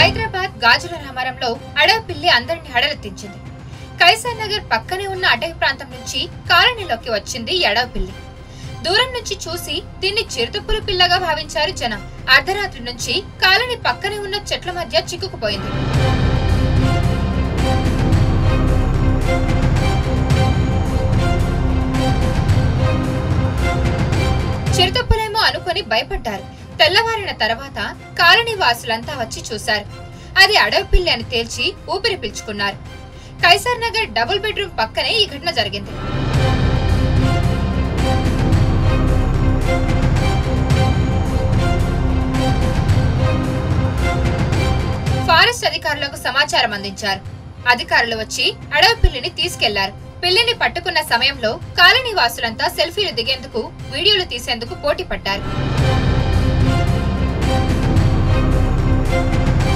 హైదరాబాద్ గాజుల రామారంలో అడవి పిల్లి అందరిని హడలెత్తించింది. కైసర్ నగర్ పక్కనే ఉన్న అటవీ ప్రాంతం నుంచి కాలనీలోకి వచ్చింది ఈ అడవి పిల్లి. దూరం నుంచి చూసి దీన్ని చిరుతపులి పిల్లగా భావించారు జనం. అర్ధరాత్రి నుంచి కాలనీ పక్కనే ఉన్న చెట్ల మధ్య చిక్కుకుపోయింది. చిరుతపులేమో అనుకుని భయపడ్డారు. తెల్లవారిన తర్వాత కాలనీ వాసులంతా వచ్చి చూశారు. అది అడవి పిల్లి అని తేల్చి ఊపిరి పీల్చుకున్నారు. కైసర్ నగర్ డబుల్ బెడ్రూమ్ పక్కనే ఈ ఘటన జరిగింది. ఫారెస్ట్ అధికారులకు సమాచారం అందించారు. అధికారులు వచ్చి అడవి పిల్లిని తీసుకెళ్లారు. పిల్లిని పట్టుకున్న సమయంలో కాలనీ వాసులంతా సెల్ఫీలు దిగేందుకు, వీడియోలు తీసేందుకు పోటీ పడ్డారు.